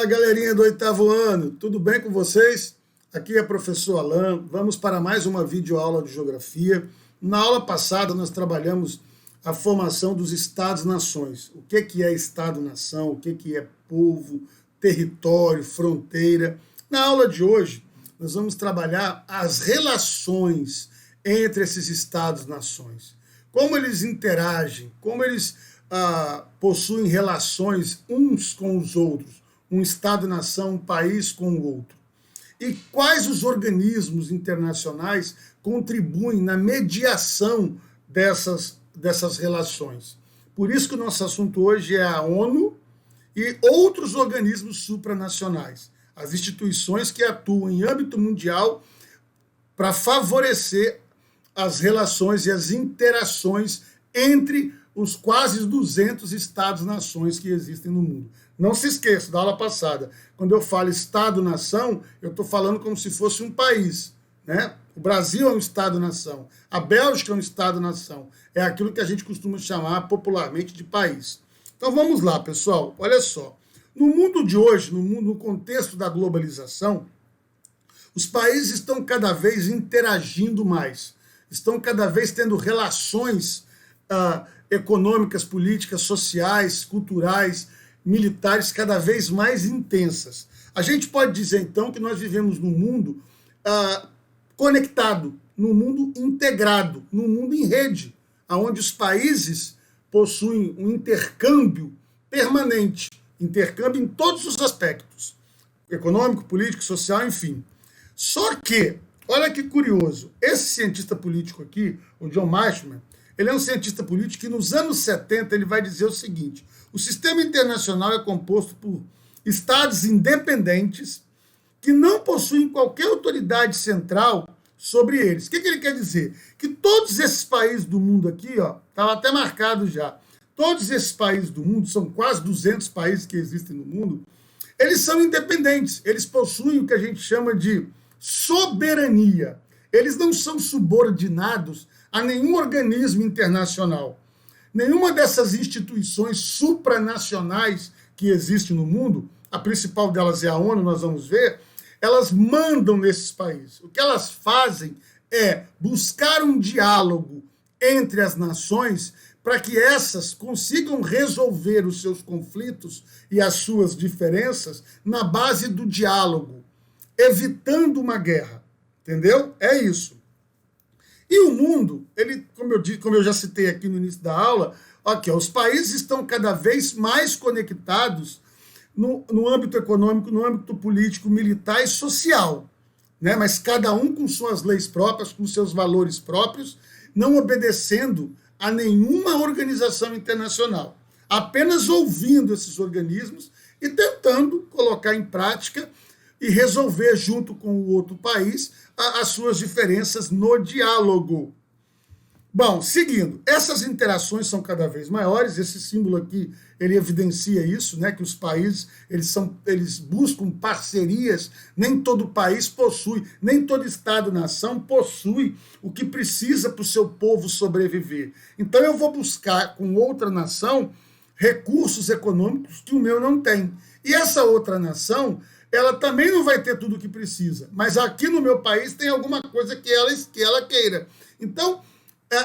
Fala, galerinha do oitavo ano, tudo bem com vocês? Aqui é o professor Alain, vamos para mais uma videoaula de geografia. Na aula passada nós trabalhamos a formação dos estados-nações. O que é estado-nação, o que é povo, território, fronteira. Na aula de hoje nós vamos trabalhar as relações entre esses estados-nações. Como eles interagem, como eles possuem relações uns com os outros. Um Estado-nação, um país com o outro. E quais os organismos internacionais contribuem na mediação dessas relações. Por isso que o nosso assunto hoje é a ONU e outros organismos supranacionais, as instituições que atuam em âmbito mundial para favorecer as relações e as interações entre os quase 200 Estados-nações que existem no mundo. Não se esqueça da aula passada, quando eu falo Estado-nação, eu estou falando como se fosse um país, né? O Brasil é um Estado-nação, a Bélgica é um Estado-nação, é aquilo que a gente costuma chamar popularmente de país. Então vamos lá, pessoal, olha só. No mundo de hoje, no contexto da globalização, os países estão cada vez interagindo mais, estão cada vez tendo relações econômicas, políticas, sociais, culturais, militares cada vez mais intensas. A gente pode dizer, então, que nós vivemos num mundo conectado, num mundo integrado, num mundo em rede, onde os países possuem um intercâmbio permanente, intercâmbio em todos os aspectos, econômico, político, social, enfim. Só que, olha que curioso, esse cientista político aqui, o John Mearsheimer, ele é um cientista político que nos anos 70 ele vai dizer o seguinte: o sistema internacional é composto por estados independentes que não possuem qualquer autoridade central sobre eles. O que ele quer dizer? Que todos esses países do mundo aqui, estava até marcado já, todos esses países do mundo, são quase 200 países que existem no mundo, eles são independentes, eles possuem o que a gente chama de soberania. Eles não são subordinados a nenhum organismo internacional. Nenhuma dessas instituições supranacionais que existem no mundo, a principal delas é a ONU, nós vamos ver, elas mandam nesses países. O que elas fazem é buscar um diálogo entre as nações para que essas consigam resolver os seus conflitos e as suas diferenças na base do diálogo, evitando uma guerra. Entendeu? É isso. E o mundo, ele, como eu já citei aqui no início da aula, os países estão cada vez mais conectados no âmbito econômico, no âmbito político, militar e social, né? Mas cada um com suas leis próprias, com seus valores próprios, não obedecendo a nenhuma organização internacional, apenas ouvindo esses organismos e tentando colocar em prática e resolver junto com o outro país as suas diferenças no diálogo. Bom, seguindo, essas interações são cada vez maiores, esse símbolo aqui, ele evidencia isso, né, que os países, eles buscam parcerias, nem todo país possui, nem todo Estado-nação possui o que precisa para o seu povo sobreviver. Então eu vou buscar com outra nação recursos econômicos que o meu não tem. E essa outra nação, ela também não vai ter tudo o que precisa, mas aqui no meu país tem alguma coisa que ela queira. Então,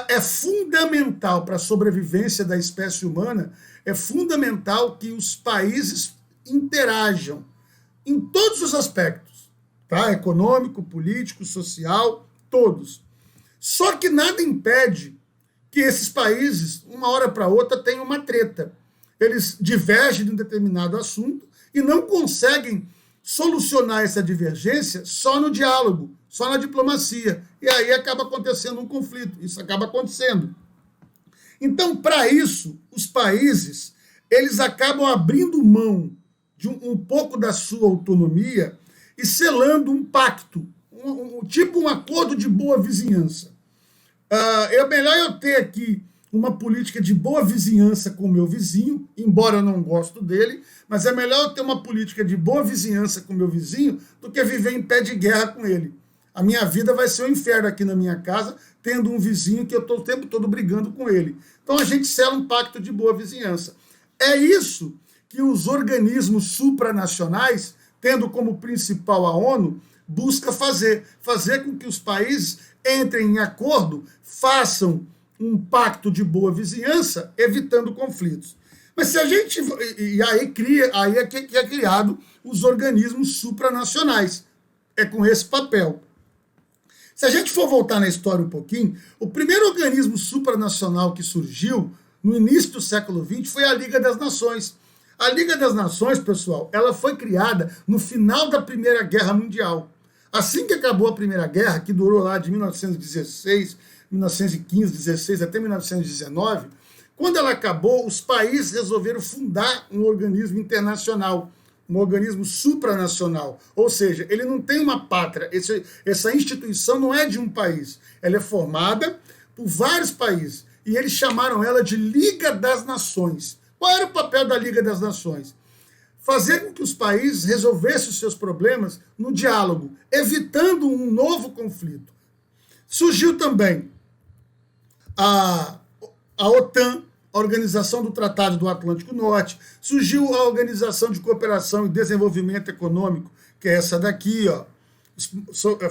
é fundamental para a sobrevivência da espécie humana, é fundamental que os países interajam em todos os aspectos, tá? Econômico, político, social, todos. Só que nada impede que esses países, uma hora para outra, tenham uma treta. Eles divergem de um determinado assunto e não conseguem solucionar essa divergência só no diálogo, só na diplomacia. E aí acaba acontecendo um conflito. Isso acaba acontecendo. Então, para isso, os países, eles acabam abrindo mão de um pouco da sua autonomia e selando um pacto, tipo um acordo de boa vizinhança. É melhor eu ter aqui uma política de boa vizinhança com o meu vizinho, embora eu não gosto dele, mas é melhor eu ter uma política de boa vizinhança com o meu vizinho do que viver em pé de guerra com ele. A minha vida vai ser um inferno aqui na minha casa, tendo um vizinho que eu estou o tempo todo brigando com ele. Então a gente sela um pacto de boa vizinhança. É isso que os organismos supranacionais, tendo como principal a ONU, busca fazer com que os países entrem em acordo, façam um pacto de boa vizinhança, evitando conflitos. Mas se a gente... Aí é que é criado os organismos supranacionais. É com esse papel. Se a gente for voltar na história um pouquinho, o primeiro organismo supranacional que surgiu no início do século XX foi a Liga das Nações. A Liga das Nações, pessoal, ela foi criada no final da Primeira Guerra Mundial. Assim que acabou a Primeira Guerra, que durou lá de 1916, 1915, 16 até 1919, quando ela acabou, os países resolveram fundar um organismo internacional, um organismo supranacional. Ou seja, ele não tem uma pátria, essa instituição não é de um país, ela é formada por vários países, e eles chamaram ela de Liga das Nações. Qual era o papel da Liga das Nações? Fazer com que os países resolvessem os seus problemas no diálogo, evitando um novo conflito. Surgiu também a OTAN, a Organização do Tratado do Atlântico Norte, surgiu a Organização de Cooperação e Desenvolvimento Econômico, que é essa daqui, ó,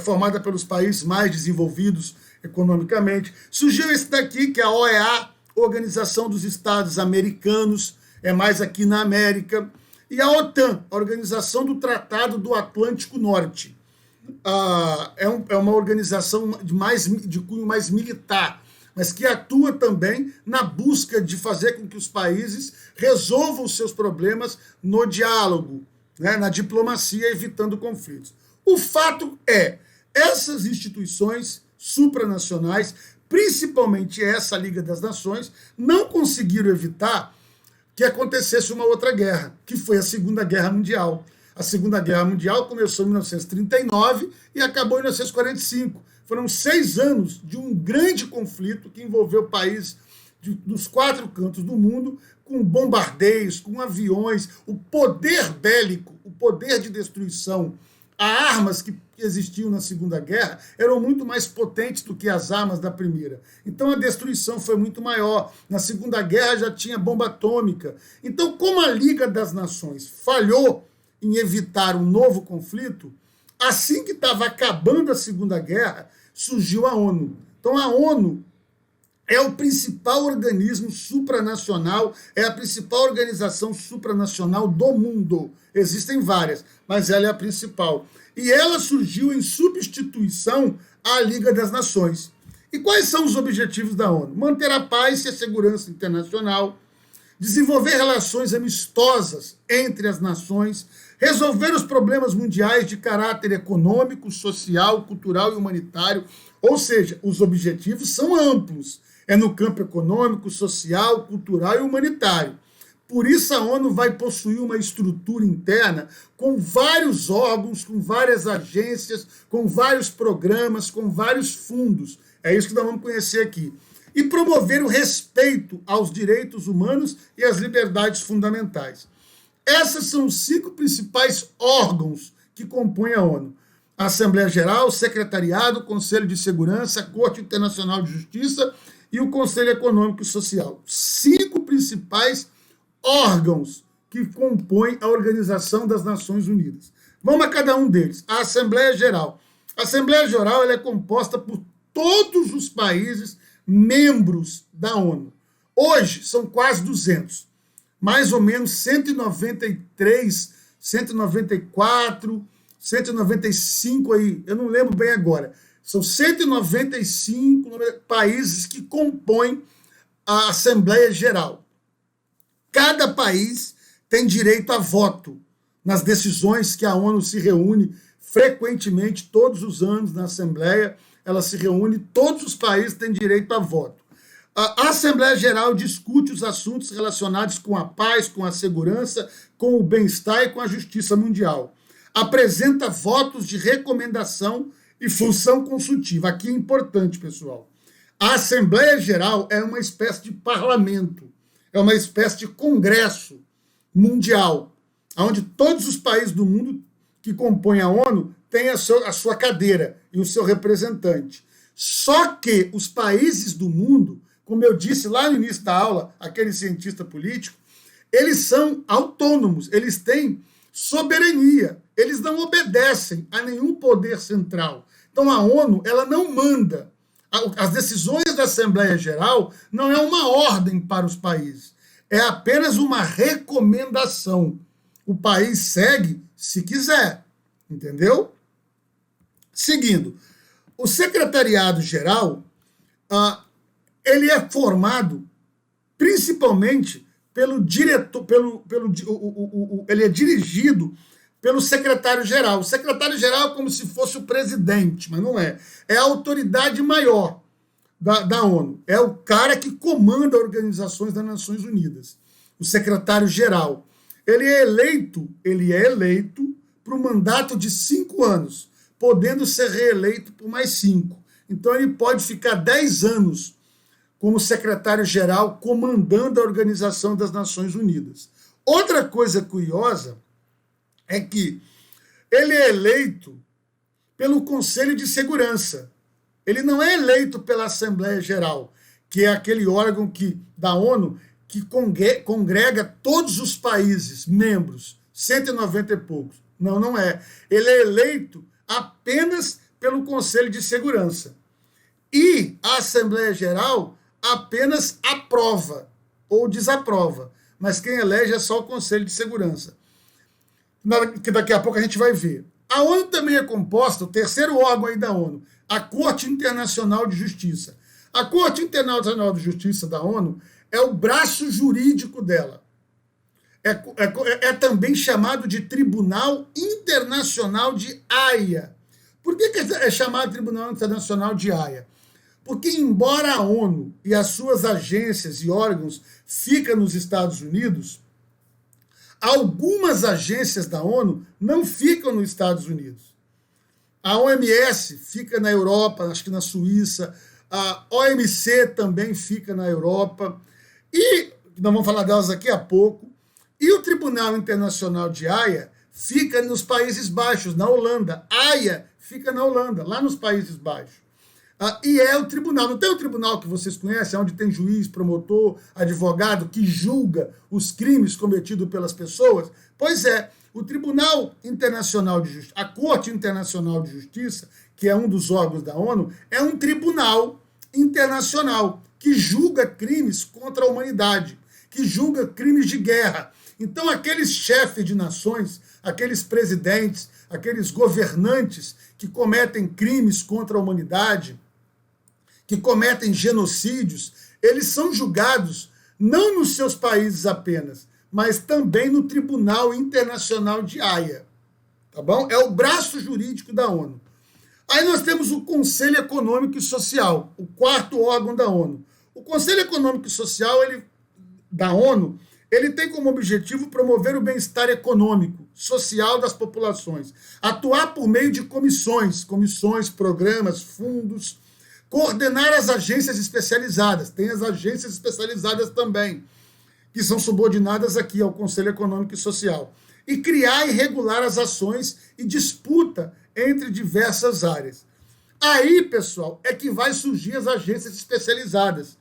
formada pelos países mais desenvolvidos economicamente. Surgiu esse daqui, que é a OEA, Organização dos Estados Americanos, é mais aqui na América. E a OTAN, a Organização do Tratado do Atlântico Norte. É uma organização de cunho mais militar, mas que atua também na busca de fazer com que os países resolvam os seus problemas no diálogo, né, na diplomacia, evitando conflitos. O fato é, essas instituições supranacionais, principalmente essa Liga das Nações, não conseguiram evitar que acontecesse uma outra guerra, que foi a Segunda Guerra Mundial. A Segunda Guerra Mundial começou em 1939 e acabou em 1945. Foram 6 anos de um grande conflito que envolveu países dos 4 cantos do mundo, com bombardeios, com aviões, o poder bélico, o poder de destruição, as armas que existiam na Segunda Guerra eram muito mais potentes do que as armas da Primeira. Então a destruição foi muito maior. Na Segunda Guerra já tinha bomba atômica. Então, como a Liga das Nações falhou em evitar um novo conflito, assim que estava acabando a Segunda Guerra, surgiu a ONU. Então a ONU é o principal organismo supranacional, é a principal organização supranacional do mundo. Existem várias, mas ela é a principal. E ela surgiu em substituição à Liga das Nações. E quais são os objetivos da ONU? Manter a paz e a segurança internacional, desenvolver relações amistosas entre as nações, resolver os problemas mundiais de caráter econômico, social, cultural e humanitário. Ou seja, os objetivos são amplos. É no campo econômico, social, cultural e humanitário. Por isso a ONU vai possuir uma estrutura interna com vários órgãos, com várias agências, com vários programas, com vários fundos. É isso que nós vamos conhecer aqui. E promover o respeito aos direitos humanos e às liberdades fundamentais. Essas são os 5 principais órgãos que compõem a ONU. A Assembleia Geral, o Secretariado, o Conselho de Segurança, a Corte Internacional de Justiça e o Conselho Econômico e Social. 5 principais órgãos que compõem a Organização das Nações Unidas. Vamos a cada um deles. A Assembleia Geral. A Assembleia Geral ela é composta por todos os países membros da ONU. Hoje são quase 200. Mais ou menos 193, 194, 195 aí, eu não lembro bem agora. São 195 países que compõem a Assembleia Geral. Cada país tem direito a voto nas decisões que a ONU se reúne frequentemente, todos os anos na Assembleia, ela se reúne, todos os países têm direito a voto. A Assembleia Geral discute os assuntos relacionados com a paz, com a segurança, com o bem-estar e com a justiça mundial. Apresenta votos de recomendação e função consultiva. Aqui é importante, pessoal. A Assembleia Geral é uma espécie de parlamento, é uma espécie de congresso mundial, onde todos os países do mundo que compõem a ONU têm a sua cadeira e o seu representante. Só que os países do mundo, como eu disse lá no início da aula, aquele cientista político, Eles são autônomos, eles têm soberania, eles não obedecem a nenhum poder central. Então a ONU, ela não manda. As decisões da Assembleia Geral não é uma ordem para os países, é apenas uma recomendação. O país segue se quiser, entendeu? Seguindo, o secretariado-geral, ele é formado principalmente pelo diretor, ele é dirigido pelo secretário-geral. O secretário-geral é como se fosse o presidente, mas não é. É a autoridade maior da ONU. É o cara que comanda organizações das Nações Unidas. O secretário-geral. Ele é eleito para um mandato de 5 anos, podendo ser reeleito por mais 5. Então ele pode ficar 10 anos como secretário-geral comandando a Organização das Nações Unidas. Outra coisa curiosa é que ele é eleito pelo Conselho de Segurança. Ele não é eleito pela Assembleia Geral, que é aquele órgão da ONU que congrega todos os países membros, 190 e poucos. Não, não é. Ele é eleito apenas pelo Conselho de Segurança. E a Assembleia Geral apenas aprova ou desaprova. Mas quem elege é só o Conselho de Segurança, que daqui a pouco a gente vai ver. A ONU também é composta, o terceiro órgão aí da ONU, a Corte Internacional de Justiça. A Corte Internacional de Justiça da ONU é o braço jurídico dela. É também chamado de Tribunal Internacional de Haia. Por que é chamado Tribunal Internacional de Haia? Porque, embora a ONU e as suas agências e órgãos fiquem nos Estados Unidos, algumas agências da ONU não ficam nos Estados Unidos. A OMS fica na Europa, acho que na Suíça, a OMC também fica na Europa, e nós vamos falar delas daqui a pouco, e o Tribunal Internacional de Haia fica nos Países Baixos, na Holanda. Haia fica na Holanda, lá nos Países Baixos. E é o tribunal, não tem o tribunal que vocês conhecem, onde tem juiz, promotor, advogado, que julga os crimes cometidos pelas pessoas? Pois é, o Tribunal Internacional de Justiça, a Corte Internacional de Justiça, que é um dos órgãos da ONU, é um tribunal internacional que julga crimes contra a humanidade, que julga crimes de guerra. Então, aqueles chefes de nações, aqueles presidentes, aqueles governantes que cometem crimes contra a humanidade, que cometem genocídios, eles são julgados não nos seus países apenas, mas também no Tribunal Internacional de Haia. Tá bom? É o braço jurídico da ONU. Aí nós temos o Conselho Econômico e Social, o quarto órgão da ONU. O Conselho Econômico e Social da ONU, ele tem como objetivo promover o bem-estar econômico, social das populações, atuar por meio de comissões, programas, fundos, coordenar as agências especializadas. Tem as agências especializadas também, que são subordinadas aqui ao Conselho Econômico e Social. E criar e regular as ações e disputa entre diversas áreas. Aí, pessoal, é que vai surgir as agências especializadas,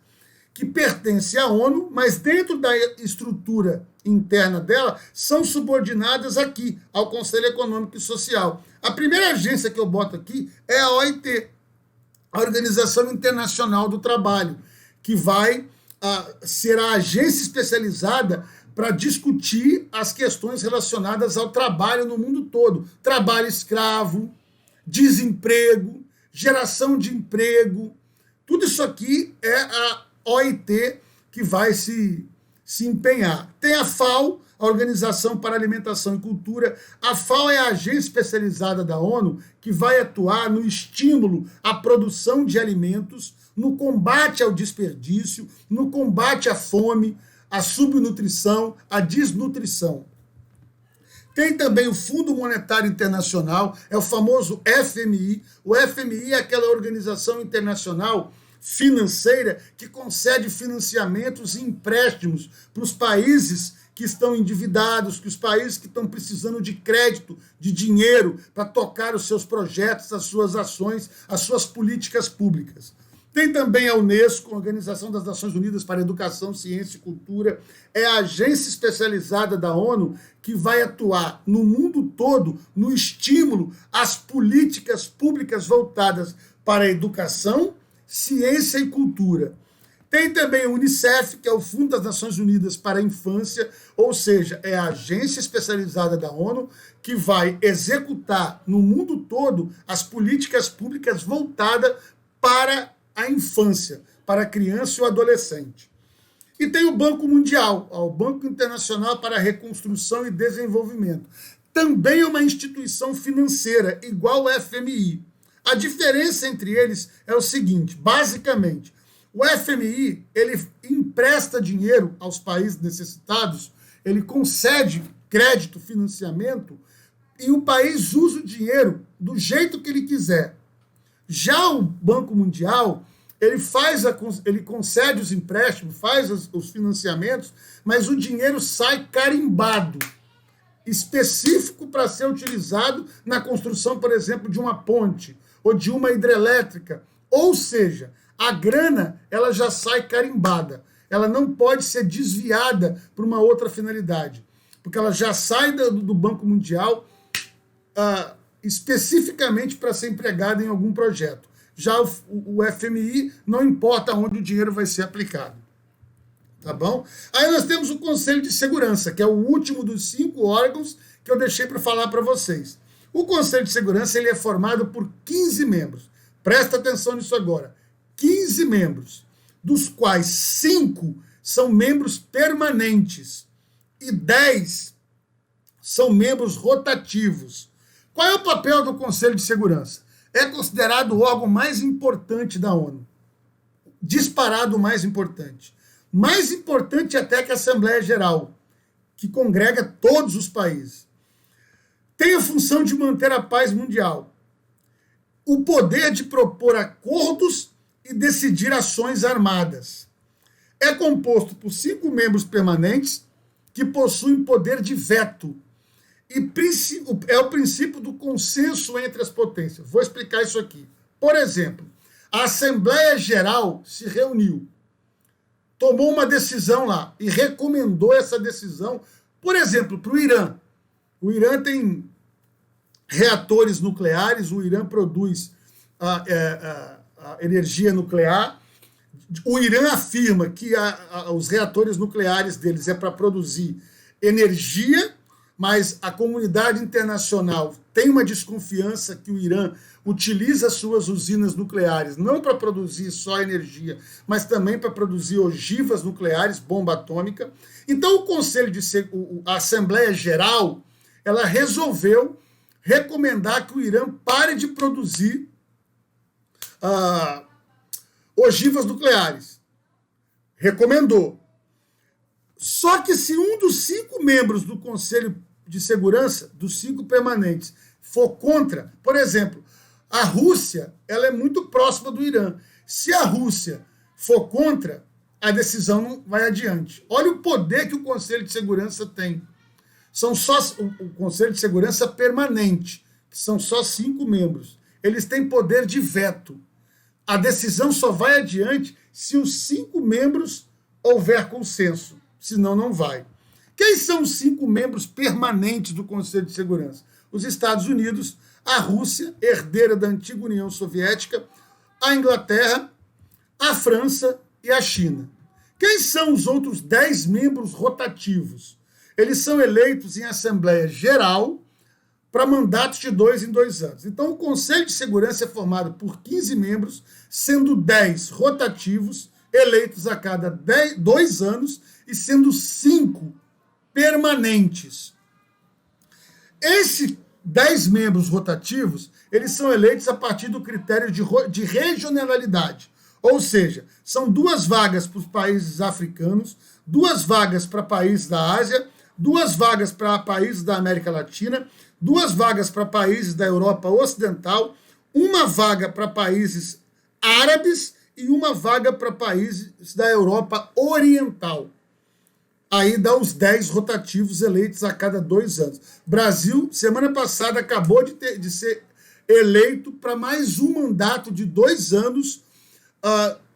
que pertencem à ONU, mas dentro da estrutura interna dela, são subordinadas aqui ao Conselho Econômico e Social. A primeira agência que eu boto aqui é a OIT, a Organização Internacional do Trabalho, que vai ser a agência especializada para discutir as questões relacionadas ao trabalho no mundo todo. Trabalho escravo, desemprego, geração de emprego. Tudo isso aqui é a OIT que vai se empenhar. Tem a FAO, a Organização para a Alimentação e Cultura. A FAO é a agência especializada da ONU que vai atuar no estímulo à produção de alimentos, no combate ao desperdício, no combate à fome, à subnutrição, à desnutrição. Tem também o Fundo Monetário Internacional, é o famoso FMI. O FMI é aquela organização internacional financeira que concede financiamentos e empréstimos para os países que estão endividados, que os países que estão precisando de crédito, de dinheiro para tocar os seus projetos, as suas ações, as suas políticas públicas. Tem também a Unesco, a Organização das Nações Unidas para a Educação, Ciência e Cultura. É a agência especializada da ONU que vai atuar no mundo todo no estímulo às políticas públicas voltadas para a educação, ciência e cultura. Tem também o Unicef, que é o Fundo das Nações Unidas para a Infância, ou seja, é a agência especializada da ONU que vai executar no mundo todo as políticas públicas voltadas para a infância, para a criança e o adolescente. E tem o Banco Mundial, o Banco Internacional para a Reconstrução e Desenvolvimento. Também é uma instituição financeira, igual ao FMI. A diferença entre eles é o seguinte, basicamente, o FMI, ele empresta dinheiro aos países necessitados, ele concede crédito, financiamento, e o país usa o dinheiro do jeito que ele quiser. Já o Banco Mundial, ele concede os empréstimos, faz os financiamentos, mas o dinheiro sai carimbado, específico para ser utilizado na construção, por exemplo, de uma ponte ou de uma hidrelétrica. Ou seja, a grana ela já sai carimbada. Ela não pode ser desviada para uma outra finalidade, porque ela já sai do Banco Mundial especificamente para ser empregada em algum projeto. Já o FMI, não importa onde o dinheiro vai ser aplicado. Tá bom? Aí nós temos o Conselho de Segurança, que é o último dos 5 órgãos que eu deixei para falar para vocês. O Conselho de Segurança ele é formado por 15 membros. Presta atenção nisso agora. 15 membros, dos quais 5 são membros permanentes e 10 são membros rotativos. Qual é o papel do Conselho de Segurança? É considerado o órgão mais importante da ONU. Disparado o mais importante. Mais importante até que a Assembleia Geral, que congrega todos os países. Tem a função de manter a paz mundial. O poder de propor acordos e decidir ações armadas. É composto por 5 membros permanentes que possuem poder de veto. E é o princípio do consenso entre as potências. Vou explicar isso aqui. Por exemplo, a Assembleia Geral se reuniu, tomou uma decisão lá e recomendou essa decisão, por exemplo, para o Irã. O Irã tem reatores nucleares, o Irã produz a energia nuclear. O Irã afirma que os reatores nucleares deles é para produzir energia, mas a comunidade internacional tem uma desconfiança que o Irã utiliza suas usinas nucleares não para produzir só energia, mas também para produzir ogivas nucleares, bomba atômica. Então a Assembleia Geral, ela resolveu recomendar que o Irã pare de produzir ogivas nucleares. Recomendou. Só que se um dos 5 membros do Conselho de Segurança, dos 5 permanentes, for contra, por exemplo, a Rússia, ela é muito próxima do Irã. Se a Rússia for contra, a decisão não vai adiante. Olha o poder que o Conselho de Segurança tem. São só o Conselho de Segurança permanente, que são só 5 membros. Eles têm poder de veto. A decisão só vai adiante se os 5 membros houver consenso. Senão não vai. Quem são os 5 membros permanentes do Conselho de Segurança? Os Estados Unidos, a Rússia, herdeira da antiga União Soviética, a Inglaterra, a França e a China. Quem são os outros 10 membros rotativos? Eles são eleitos em Assembleia Geral para mandatos de 2 em 2 anos. Então, o Conselho de Segurança é formado por 15 membros, sendo 10 rotativos, eleitos a cada 2 anos, e sendo 5 permanentes. Esses 10 membros rotativos, eles são eleitos a partir do critério de regionalidade. Ou seja, são 2 vagas para os países africanos, 2 vagas para países da Ásia, 2 vagas para países da América Latina, 2 vagas para países da Europa Ocidental, 1 vaga para países árabes e 1 vaga para países da Europa Oriental. Aí dá os 10 rotativos eleitos a cada 2 anos. Brasil, semana passada, acabou de ser eleito para mais um mandato de 2 anos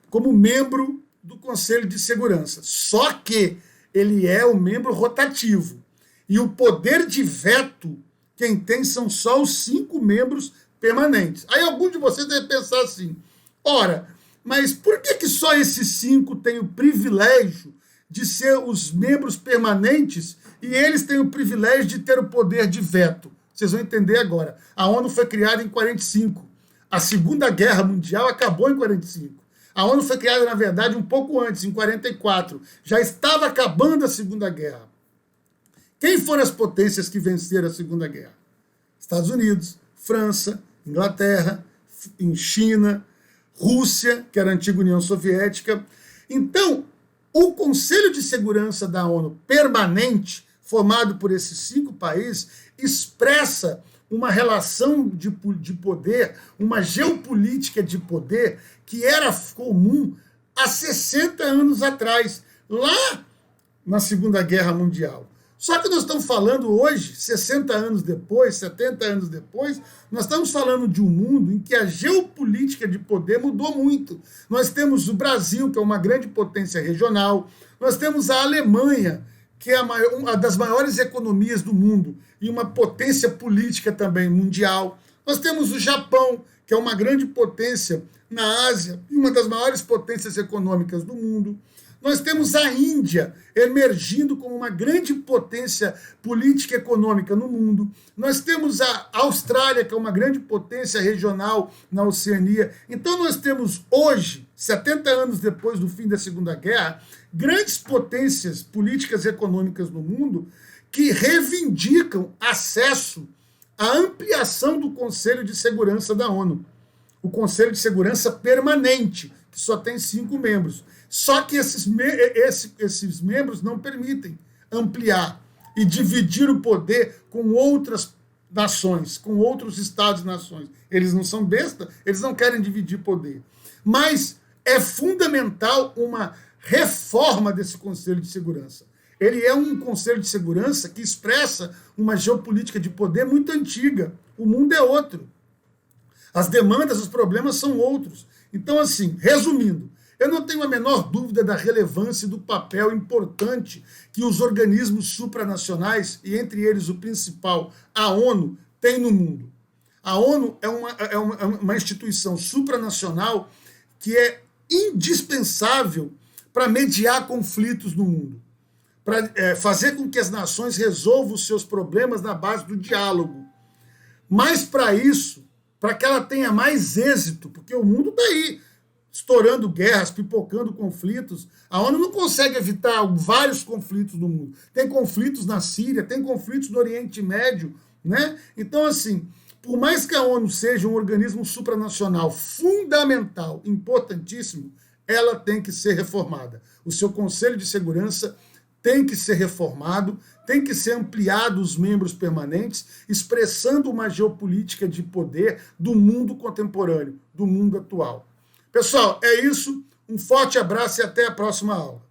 como membro do Conselho de Segurança. Só que ele é o membro rotativo. E o poder de veto, quem tem são só os 5 membros permanentes. Aí algum de vocês deve pensar assim, ora, mas por que só esses 5 têm o privilégio de ser os membros permanentes e eles têm o privilégio de ter o poder de veto? Vocês vão entender agora. A ONU foi criada em 45. A Segunda Guerra Mundial acabou em 45. A ONU foi criada, na verdade, um pouco antes, em 44. Já estava acabando a Segunda Guerra. Quem foram as potências que venceram a Segunda Guerra? Estados Unidos, França, Inglaterra, China, Rússia, que era a antiga União Soviética. Então, o Conselho de Segurança da ONU permanente, formado por esses 5 países, expressa uma relação de poder, uma geopolítica de poder que era comum há 60 anos atrás, lá na Segunda Guerra Mundial. Só que nós estamos falando hoje, 60 anos depois, 70 anos depois, nós estamos falando de um mundo em que a geopolítica de poder mudou muito. Nós temos o Brasil, que é uma grande potência regional, nós temos a Alemanha, que é uma das maiores economias do mundo e uma potência política também mundial. Nós temos o Japão, que é uma grande potência na Ásia e uma das maiores potências econômicas do mundo. Nós temos a Índia emergindo como uma grande potência política e econômica no mundo. Nós temos a Austrália, que é uma grande potência regional na Oceania. Então nós temos hoje, 70 anos depois do fim da Segunda Guerra, grandes potências políticas e econômicas no mundo que reivindicam acesso à ampliação do Conselho de Segurança da ONU. O Conselho de Segurança permanente, que só tem 5 membros. Só que esses membros não permitem ampliar e dividir o poder com outras nações, com outros estados-nações. Eles não são besta, eles não querem dividir poder. Mas é fundamental uma reforma desse Conselho de Segurança. Ele é um Conselho de Segurança que expressa uma geopolítica de poder muito antiga. O mundo é outro. As demandas, os problemas são outros. Então, assim, resumindo, eu não tenho a menor dúvida da relevância e do papel importante que os organismos supranacionais, e entre eles o principal, a ONU, têm no mundo. A ONU é uma instituição supranacional que é indispensável para mediar conflitos no mundo, para fazer com que as nações resolvam os seus problemas na base do diálogo. Mas para isso, para que ela tenha mais êxito, porque o mundo está aí, estourando guerras, pipocando conflitos. A ONU não consegue evitar vários conflitos no mundo. Tem conflitos na Síria, tem conflitos no Oriente Médio, né? Então, assim, por mais que a ONU seja um organismo supranacional fundamental, importantíssimo, ela tem que ser reformada. O seu Conselho de Segurança tem que ser reformado, tem que ser ampliado os membros permanentes, expressando uma geopolítica de poder do mundo contemporâneo, do mundo atual. Pessoal, é isso. Um forte abraço e até a próxima aula.